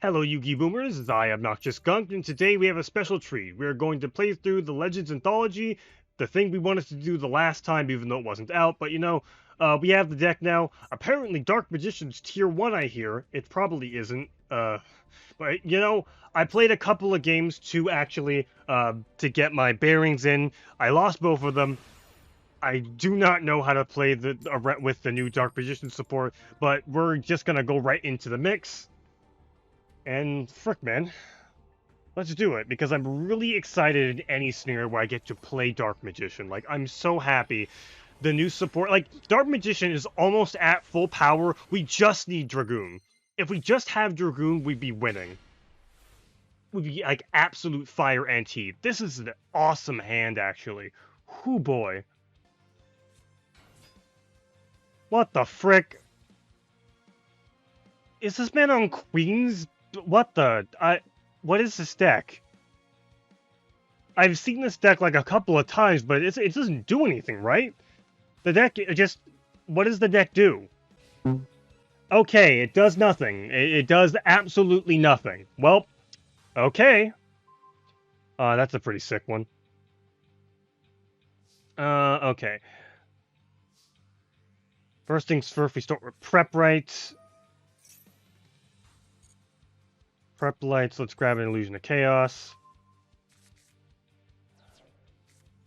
Hello Yugi Boomers, this is Obnoxious and today we have a special treat. We're going to play through the Legends Anthology, the thing we wanted to do the last time even though it wasn't out, but we have the deck now. Apparently Dark Magician's Tier 1 I hear. It probably isn't, but I played a couple of games too actually, to get my bearings in. I lost both of them. I do not know how to play with the new Dark Magician support, but we're just gonna go right into the mix. And frick, man, let's do it, because I'm really excited in any scenario where I get to play Dark Magician. Like, I'm so happy. The new support, like, Dark Magician is almost at full power. We just need Dragoon. If we just have Dragoon, we'd be winning. We'd be, like, absolute fire and heat. This is an awesome hand, actually. Whoo, boy. What the frick? Is this man on Queens? What is this deck? I've seen this deck like a couple of times, but it doesn't do anything, right? The deck just... What does the deck do? Okay, it does nothing. It does absolutely nothing. Well, okay. That's a pretty sick one. Okay. First things first, we start with Prep Rights. Prep Lights, let's grab an Illusion of Chaos.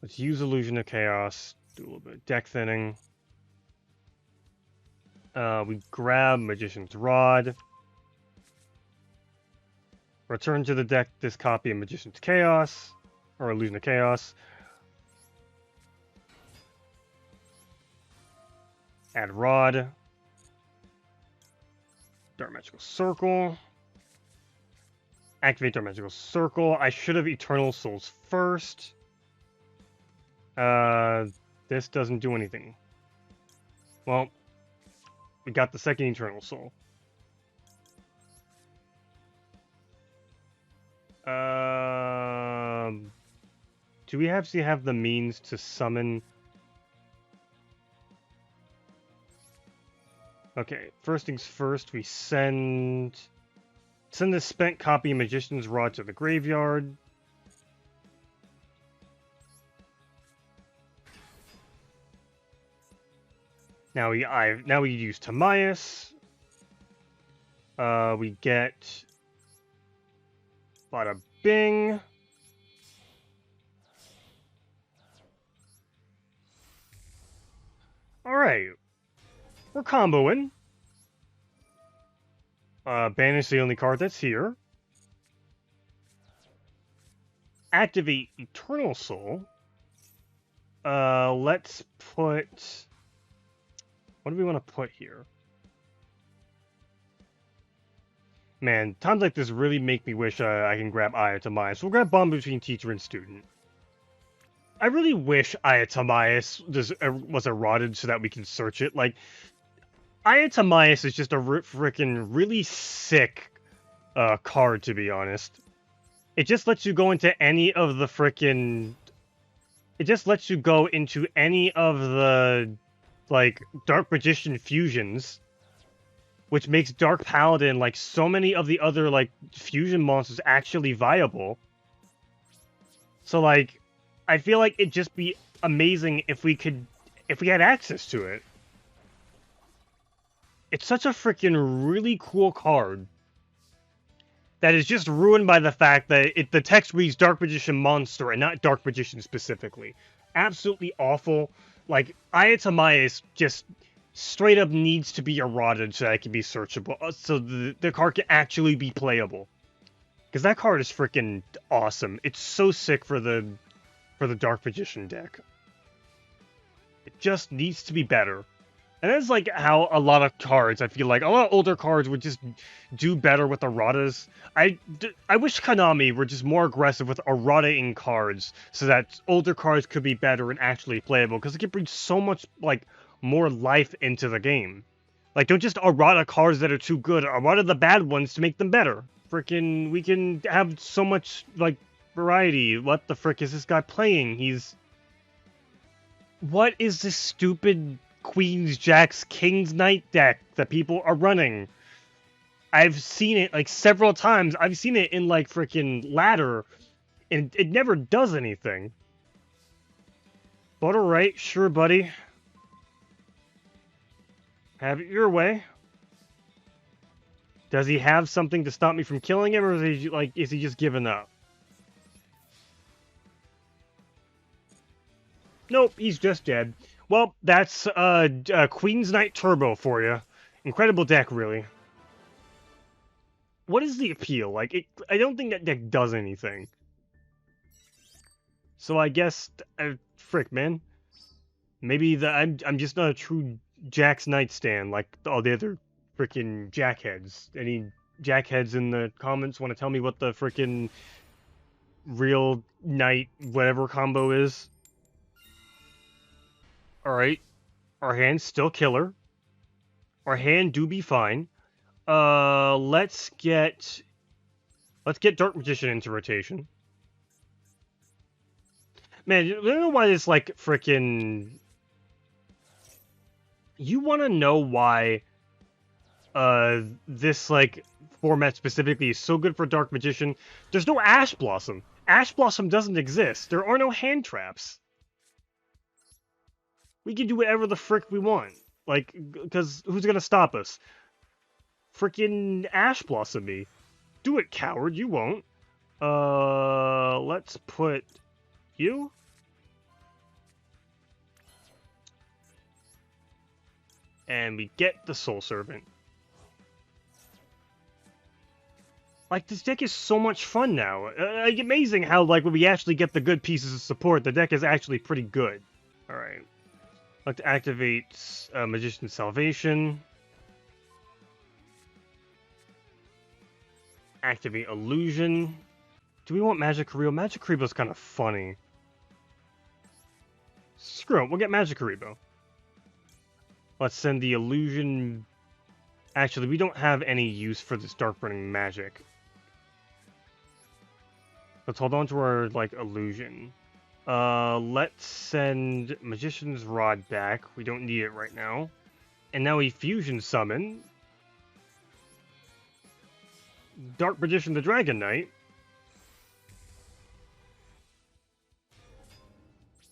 Let's use Illusion of Chaos, do a little bit of deck thinning. We grab Magician's Rod. Return to the deck this copy of Magician's Chaos, or Illusion of Chaos. Add Rod. Dark Magical Circle. Activate Dark Magical Circle. I should have Eternal Souls first. This doesn't do anything. Well, we got the second Eternal Soul. Do we actually have the means to summon? Okay, first things first, we send the spent copy of Magician's Rod to the graveyard. Now we use Timaeus. We get bada bing. Alright. We're comboing. Banish the only card that's here. Activate Eternal Soul. Let's put... What do we want to put here? Man, times like this really make me wish I can grab Timaeus. We'll grab Bond between teacher and student. I really wish Timaeus was eroded so that we can search it. Like, Timaeus is just a freaking really sick card, to be honest. It just lets you go into any of the freaking... It just lets you go into any of the, like, Dark Magician fusions, which makes Dark Paladin, like, so many of the other, like, fusion monsters actually viable. So, like, I feel like it'd just be amazing if we had access to it. It's such a freaking really cool card that is just ruined by the fact that the text reads Dark Magician Monster and not Dark Magician specifically. Absolutely awful. Like, Timaeus just straight up needs to be eroded so that it can be searchable, so the card can actually be playable. Because that card is freaking awesome. It's so sick for the Dark Magician deck. It just needs to be better. And that's like how a lot of cards, I feel like, a lot of older cards would just do better with erratas. I wish Konami were just more aggressive with errata-ing cards so that older cards could be better and actually playable, because it could bring so much, like, more life into the game. Like, don't just errata cards that are too good, errata the bad ones to make them better. Freaking, we can have so much, like, variety. What the frick is this guy playing? What is this stupid Queens, Jacks, Kings, Knight deck that people are running? I've seen it like several times. I've seen it in like freaking ladder, and it never does anything. But alright, sure, buddy. Have it your way. Does he have something to stop me from killing him, or is he just giving up? Nope, he's just dead. Well, that's Queen's Knight Turbo for you. Incredible deck, really. What is the appeal? Like, I don't think that deck does anything. So I guess, frick, man. Maybe I'm just not a true Jack's Knight stan like all the other frickin' jackheads. Any jackheads in the comments want to tell me what the frickin' real knight whatever combo is? Alright. Our hand's still killer. Our hand do be fine. Let's get Dark Magician into rotation. Man, I don't know why this like frickin'. You want to know why this like format specifically is so good for Dark Magician? There's no Ash Blossom. Ash Blossom doesn't exist. There are no hand traps. We can do whatever the frick we want. Like, because who's gonna stop us? Frickin' Ash Blossom me. Do it, coward. You won't. Let's put you. And we get the Soul Servant. Like, this deck is so much fun now. Like, amazing how, like, when we actually get the good pieces of support, the deck is actually pretty good. Alright. I'd like to activate Magician's Salvation. Activate Illusion. Do we want Magic Karibo? Magic Karibo's kind of funny. Screw it, we'll get Magic Karibo. Let's send the Illusion... Actually, we don't have any use for this Dark Burning Magic. Let's hold on to our, like, Illusion. Let's send Magician's Rod back. We don't need it right now. And now we Fusion Summon Dark Magician the Dragon Knight.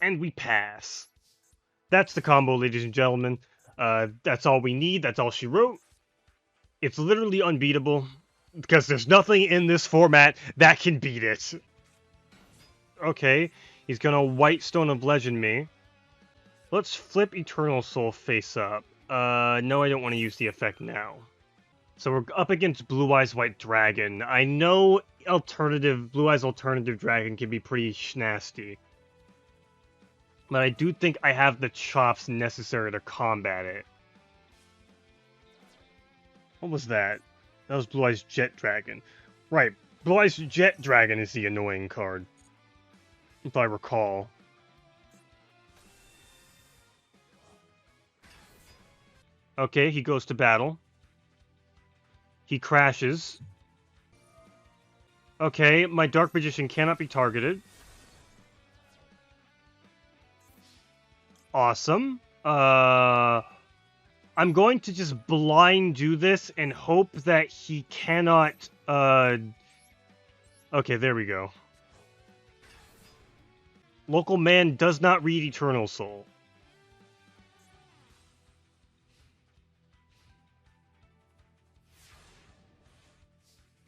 And we pass. That's the combo, ladies and gentlemen. That's all we need. That's all she wrote. It's literally unbeatable. Because there's nothing in this format that can beat it. Okay, he's gonna White Stone of Legend me. Let's flip Eternal Soul face up. No, I don't want to use the effect now. So we're up against Blue Eyes White Dragon. I know Blue Eyes Alternative Dragon can be pretty nasty. But I do think I have the chops necessary to combat it. What was that? That was Blue Eyes Jet Dragon. Right, Blue Eyes Jet Dragon is the annoying card. If I recall. Okay, he goes to battle. He crashes. Okay, my Dark Magician cannot be targeted. Awesome. I'm going to just blind do this and hope that he cannot, Okay, there we go. Local man does not read Eternal Soul.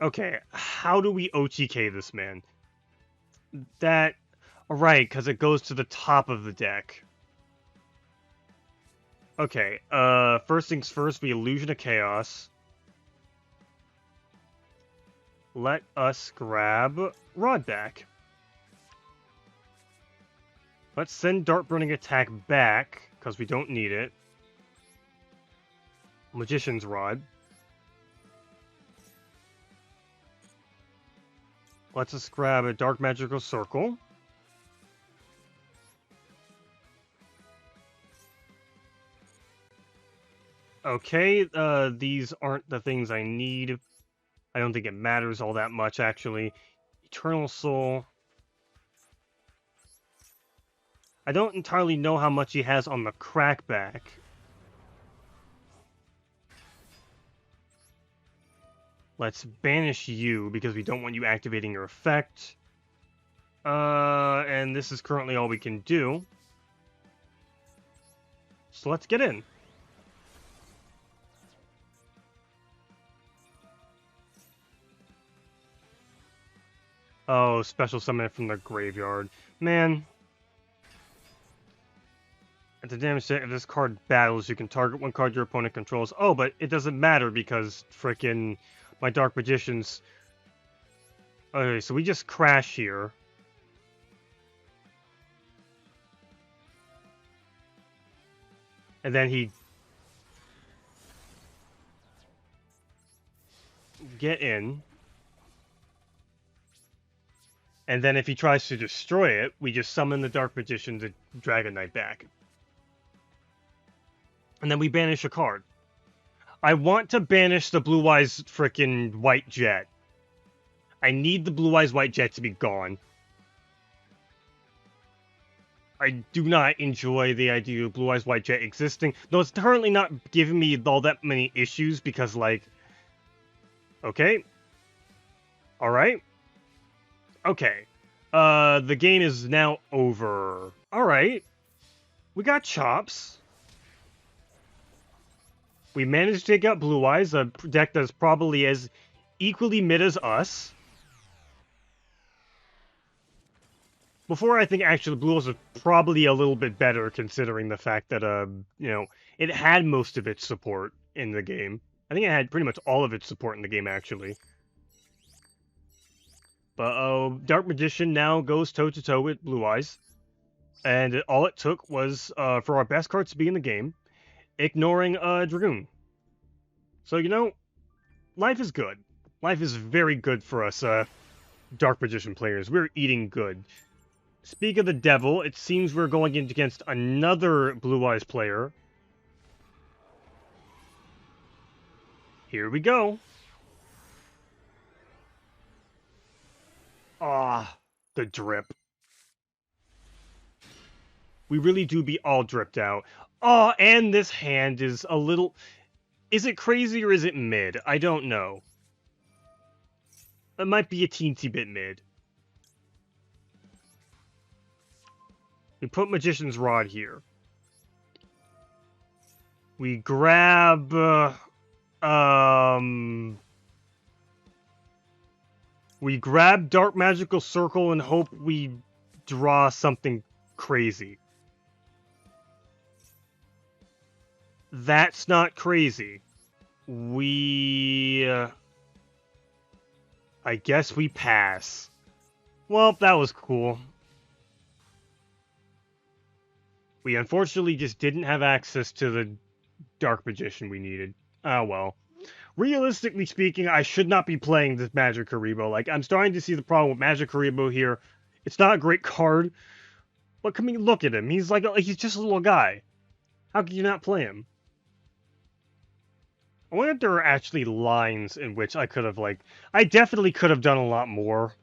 Okay, how do we OTK this man? That... Alright, because it goes to the top of the deck. Okay, first things first, we Illusion of Chaos. Let us grab Rod back. Let's send Dart Burning Attack back, because we don't need it. Magician's Rod. Let's just grab a Dark Magical Circle. Okay, these aren't the things I need. I don't think it matters all that much, actually. Eternal Soul. I don't entirely know how much he has on the crackback. Let's banish you because we don't want you activating your effect. And this is currently all we can do. So let's get in. Oh, special summon it from the graveyard. Man. At the damage set, if this card battles, you can target one card your opponent controls. Oh, but it doesn't matter because frickin' my Dark Magicians... Okay, so we just crash here. And then he... Get in. And then if he tries to destroy it, we just summon the Dark Magician to Dragon Knight back. And then we banish a card. I want to banish the Blue Eyes frickin' White Jet. I need the Blue Eyes White Jet to be gone. I do not enjoy the idea of Blue Eyes White Jet existing. Though it's currently not giving me all that many issues because, like... Okay. Alright. Okay. The game is now over. Alright. We got chops. We managed to take out Blue Eyes, a deck that's probably as equally mid as us. Before, I think actually Blue Eyes was probably a little bit better considering the fact that, you know, it had most of its support in the game. I think it had pretty much all of its support in the game, actually. But, Dark Magician now goes toe-to-toe with Blue Eyes. And all it took was, for our best cards to be in the game, ignoring, Dragoon. So, you know, life is good. Life is very good for us, Dark Magician players. We're eating good. Speak of the devil, it seems we're going against another Blue Eyes player. Here we go. Ah, the drip. We really do be all dripped out. Oh, and this hand is a little... Is it crazy or is it mid? I don't know. It might be a teensy bit mid. We put Magician's Rod here. We grab... we grab Dark Magical Circle and hope we draw something crazy. That's not crazy. We... I guess we pass. Well, that was cool. We unfortunately just didn't have access to the Dark Magician we needed. Ah, well. Realistically speaking, I should not be playing this Magic Karibo. Like, I'm starting to see the problem with Magic Karibo here. It's not a great card, but come and look at him. He's like he's just a little guy. How could you not play him? I wonder if there are actually lines in which I could have, like... I definitely could have done a lot more.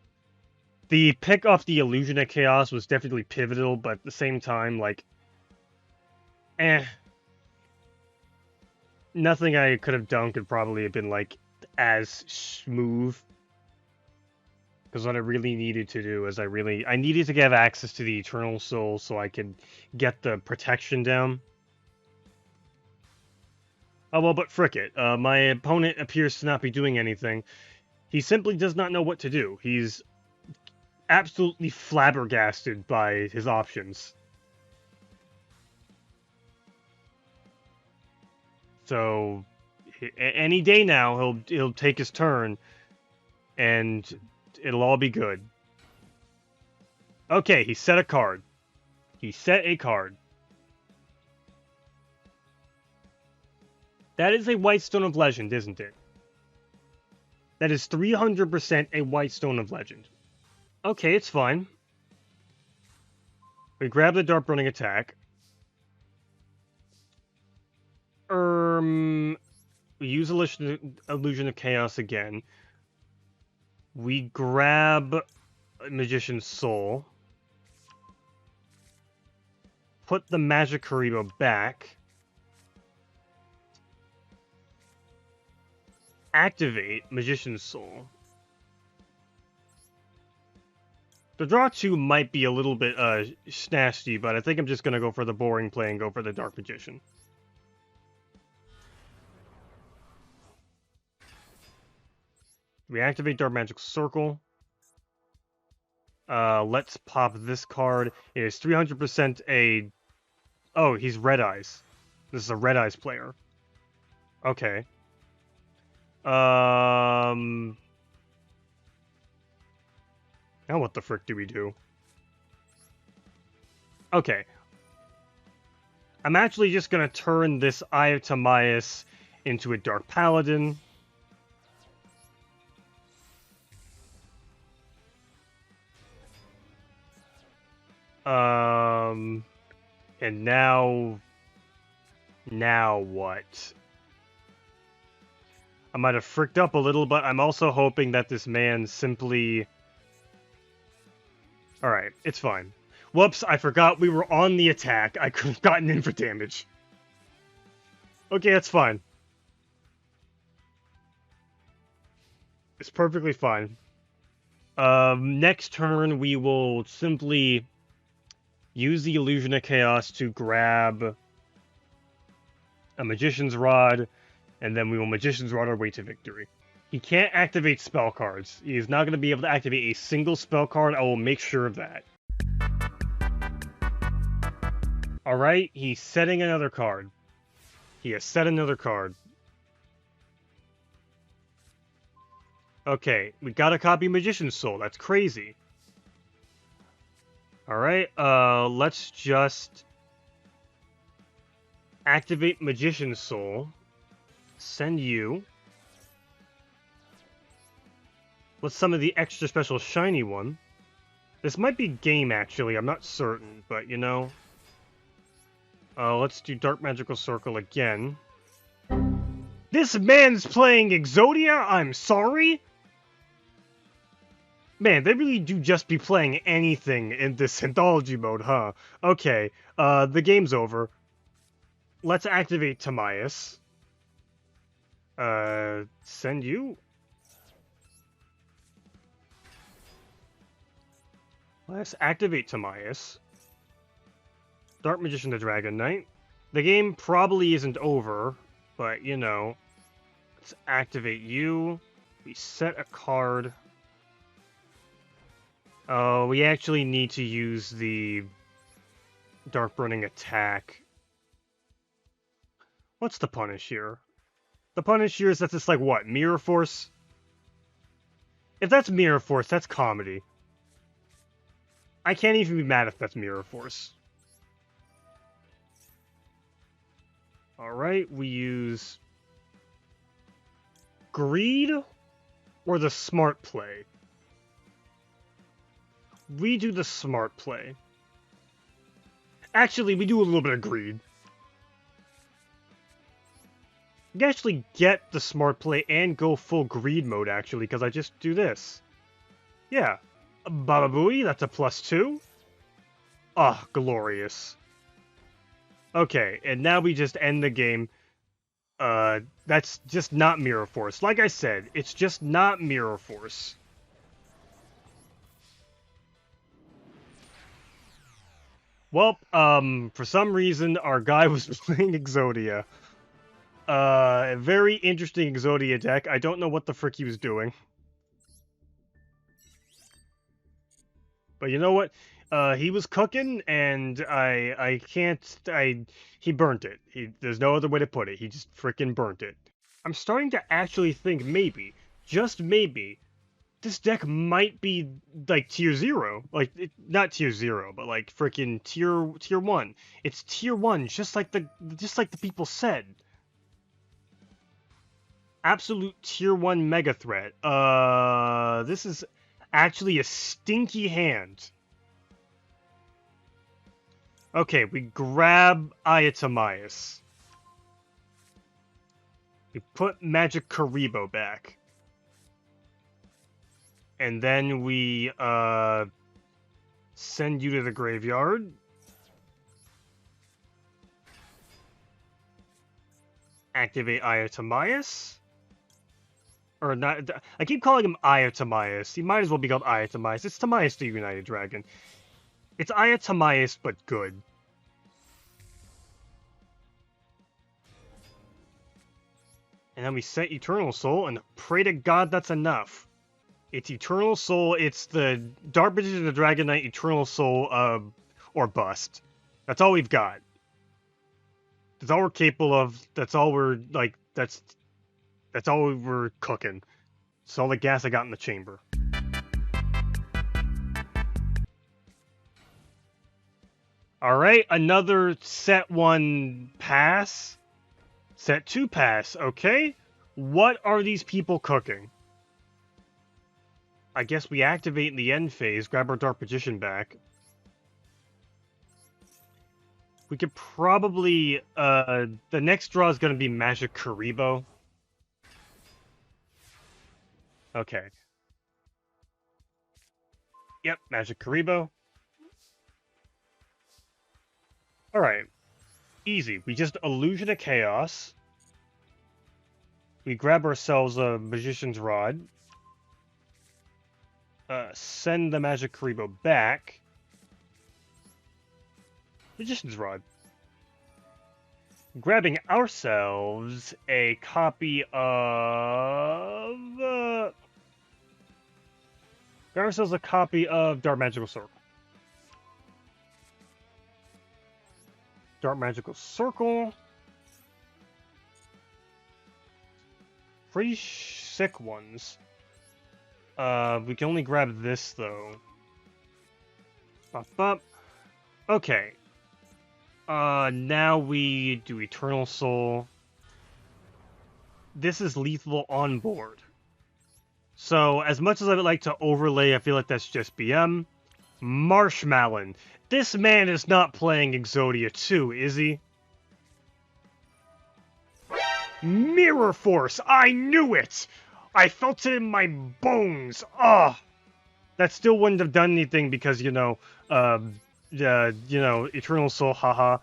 The pick off the Illusion of Chaos was definitely pivotal, but at the same time, like... Nothing I could have done could probably have been, like, as smooth. Because what I really needed to do is I needed to get access to the Eternal Soul so I could get the protection down. Oh, well, but frick it. My opponent appears to not be doing anything. He simply does not know what to do. He's absolutely flabbergasted by his options. So, any day now, he'll take his turn, and it'll all be good. Okay, he set a card. He set a card. That is a White Stone of Legend, isn't it? That is 300% a White Stone of Legend. Okay, it's fine. We grab the Dark Burning attack. We use Illusion of Chaos again. We grab Magician's Soul. Put the Magic Karibo back. activate Magician's Soul. The draw 2 might be a little bit snasty, but I think I'm just going to go for the boring play and go for the Dark Magician. We activate Dark Magic Circle. Let's pop this card. It is 300% a... Oh, he's Red Eyes. This is a Red Eyes player. Okay. Now what the frick do we do? Okay. I'm actually just gonna turn this Eye of Timaeus into a Dark Paladin. And now what? I might have fricked up a little, but I'm also hoping that this man simply... Alright, it's fine. Whoops, I forgot we were on the attack. I could have gotten in for damage. Okay, that's fine. It's perfectly fine. Next turn, we will simply use the Illusion of Chaos to grab a Magician's Rod, and then we will Magician's Rod our way to victory. He can't activate spell cards. He is not going to be able to activate a single spell card. I will make sure of that. Alright, he's setting another card. He has set another card. Okay, we got a copy Magician's Soul. That's crazy. Alright, let's just activate Magician's Soul. Send you. Let's summon the extra special shiny one. This might be game, actually. I'm not certain, but you know. Let's do Dark Magical Circle again. This man's playing Exodia? I'm sorry? Man, they really do just be playing anything in this Anthology mode, huh? Okay, the game's over. Let's activate Timaeus. Send you? Let's activate Timaeus. Dark Magician to Dragon Knight. The game probably isn't over, but, you know. Let's activate you. We set a card. Oh, we actually need to use the Dark Burning attack. What's the punish here? The punish here is that it's like, what, Mirror Force? If that's Mirror Force, that's comedy. I can't even be mad if that's Mirror Force. Alright, we use Greed or the Smart Play? We do the Smart Play. Actually, we do a little bit of Greed. You can actually get the Smart Play and go full Greed mode, actually, because I just do this. Yeah. Baba Booey, that's a +2. Ah, glorious. Okay, and now we just end the game. That's just not Mirror Force. Like I said, it's just not Mirror Force. Well, for some reason, our guy was playing Exodia. A very interesting Exodia deck. I don't know what the frick he was doing. But you know what? He was cooking, and I can't... He burnt it. There's no other way to put it. He just frickin' burnt it. I'm starting to actually think maybe, just maybe, this deck might be, like, tier 0. Like, not tier 0, but, like, frickin' tier 1. It's tier 1, just like the people said. Absolute tier 1 mega threat. This is actually a stinky hand. Okay, we grab Eye of Timaeus. We put Magic Karibo back. And then we, send you to the graveyard. Activate Eye of Timaeus. Or not. I keep calling him Aya Tamias. He might as well be called Aya Tamias. It's Tamias the United Dragon. It's Aya Tamias, but good. And then we set Eternal Soul, and pray to God that's enough. It's Eternal Soul, it's the Dark Magician of the Dragon Knight Eternal Soul, or bust. That's all we've got. That's all we're capable of. That's all we're, like, that's all we're cooking. It's all the gas I got in the chamber. Alright, another set 1 pass. Set 2 pass, okay? What are these people cooking? I guess we activate in the end phase, grab our Dark Magician back. We could probably, the next draw is going to be Magic Karibo. Okay. Yep, Magic Karibo. Alright. Easy. We just Illusion of Chaos. We grab ourselves a Magician's Rod. Send the Magic Karibo back. Magician's Rod. Grabbing ourselves a copy of... grab ourselves a copy of Dark Magical Circle. Dark Magical Circle. Pretty sick ones. We can only grab this, though. Bop, bop. Okay. Now we do Eternal Soul. This is lethal on board. So, as much as I would like to overlay, I feel like that's just BM. Marshmallow. This man is not playing Exodia 2, is he? Mirror Force! I knew it! I felt it in my bones! Ah! That still wouldn't have done anything because, Eternal Soul, haha.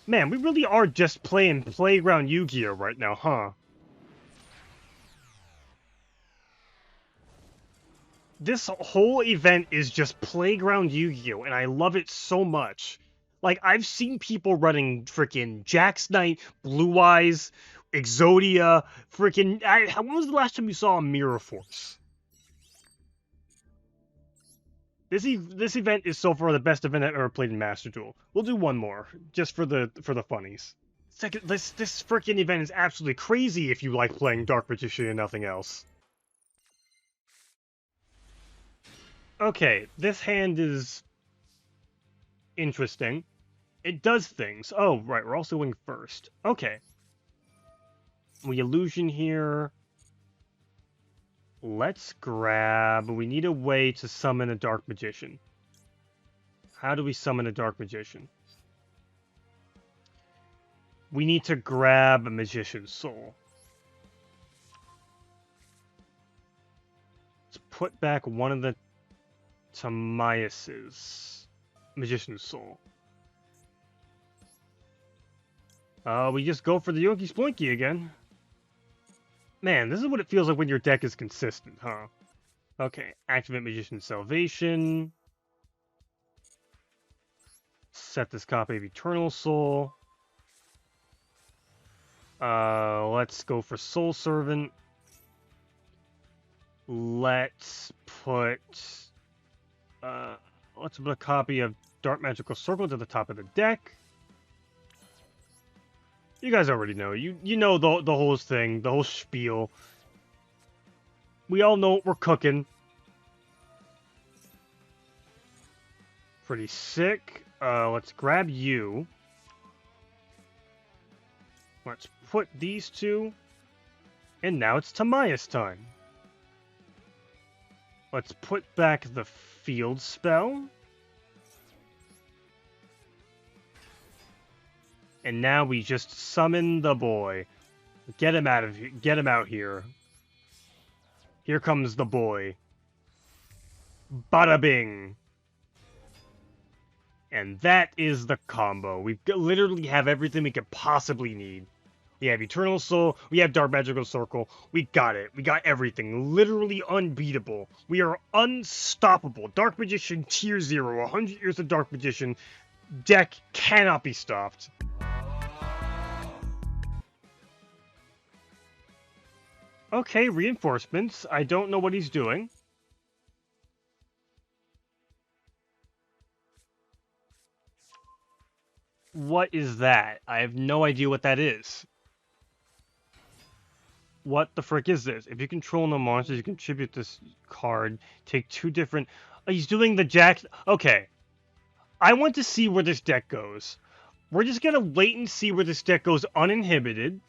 Man, we really are just playing Playground Yu-Gi-Oh! Right now, huh? This whole event is just Playground Yu-Gi-Oh! And I love it so much. Like, I've seen people running frickin' Jack's Knight, Blue Eyes, Exodia, frickin'... when was the last time you saw a Mirror Force? This event is so far the best event I've ever played in Master Duel. We'll do one more, just for the funnies. Second, this frickin' event is absolutely crazy if you like playing Dark Magician and nothing else. Okay, this hand is interesting. It does things. Oh, right, we're also going first. Okay. We Illusion here. Let's grab... We need a way to summon a Dark Magician. How do we summon a Dark Magician? We need to grab a Magician's Soul. Let's put back one of the Tamias's Magician's Soul. We just go for the Yoki Splinky again. Man, this is what it feels like when your deck is consistent, huh? Okay, activate Magician's Salvation. Set this copy of Eternal Soul. Let's go for Soul Servant. Let's put a copy of Dark Magical Circle to the top of the deck. You guys already know. You know the whole thing, the whole spiel. We all know what we're cooking. Pretty sick. Let's grab you. Let's put these two. And now it's Tamiya's time. Let's put back the field spell. And now we just summon the boy. Get him out of here. Get him out here. Here comes the boy. Bada bing. And that is the combo. We literally have everything we could possibly need. We have Eternal Soul, we have Dark Magical Circle, we got it. We got everything. Literally unbeatable. We are unstoppable. Dark Magician Tier 0, 100 Years of Dark Magician. Deck cannot be stopped. Okay, reinforcements. I don't know what he's doing. What is that? I have no idea what that is. What the frick is this? If you control no monsters, you contribute this card. Take 2 different... Oh, he's doing the jack... Okay. I want to see where this deck goes. We're just gonna wait and see where this deck goes uninhibited.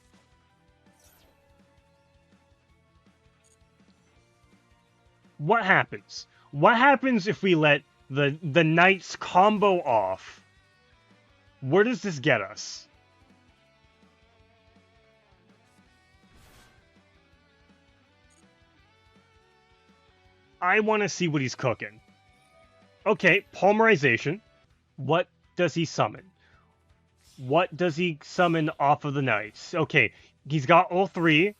What happens? What happens if we let the Knights combo off? Where does this get us? I want to see what he's cooking. Okay, Polymerization. What does he summon? What does he summon off of the Knights? Okay, he's got all 3.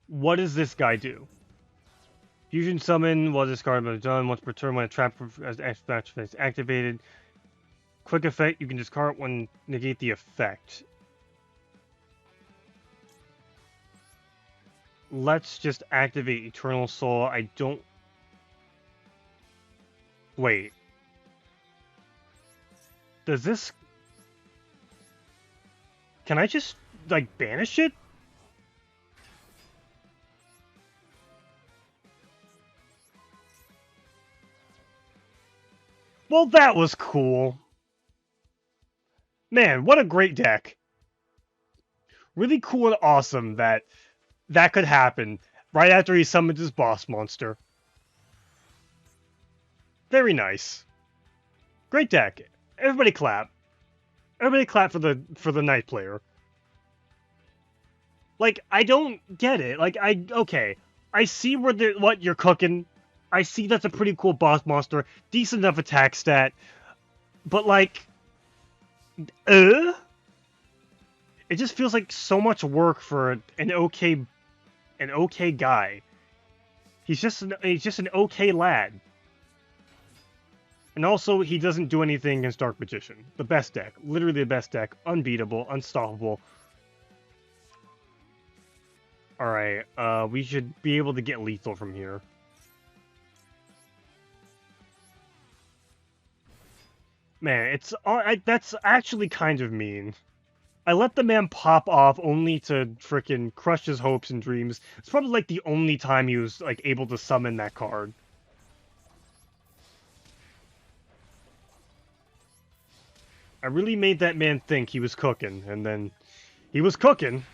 What does this guy do? Fusion summon while discarded by the done once per turn when a trap is activated. Quick effect, you can discard when negate the effect. Let's just activate Eternal Soul. I don't... Wait. Does this... Can I just, like, banish it? Well, that was cool. Man, what a great deck. Really cool and awesome that that could happen right after he summons his boss monster. Very nice. Great deck. Everybody clap. Everybody clap for the Knight player. Like, I don't get it. Like, okay. I see what you're cooking. I see that's a pretty cool boss monster. Decent enough attack stat. But, like... It just feels like so much work for an okay guy. He's just an okay lad. And also, he doesn't do anything against Dark Magician. The best deck. Literally the best deck. Unbeatable. Unstoppable. Alright, we should be able to get lethal from here. Man, that's actually kind of mean. I let the man pop off only to frickin' crush his hopes and dreams. It's probably like the only time he was like able to summon that card. I really made that man think he was cooking, and then he was cooking.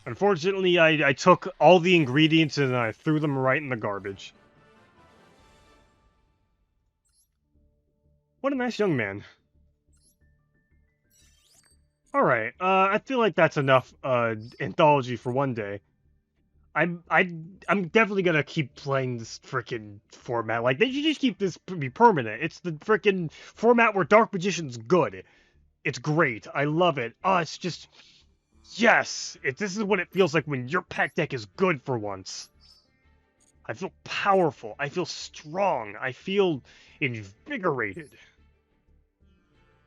Unfortunately, I took all the ingredients and I threw them right in the garbage. What a nice young man. Alright, I feel like that's enough, anthology for one day. I'm definitely gonna keep playing this frickin' format. Like, they should just keep this be permanent. It's the frickin' format where Dark Magician's good. It's great. I love it. Oh, it's just... Yes! This is what it feels like when your pack deck is good for once. I feel powerful. I feel strong. I feel invigorated.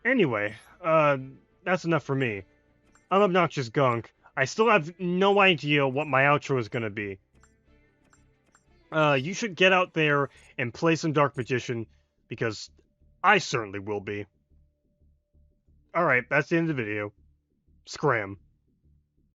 Anyway, that's enough for me. I'm Obnoxious Gunk. I still have no idea what my outro is gonna be. You should get out there and play some Dark Magician, because I certainly will be. Alright, that's the end of the video. Scram.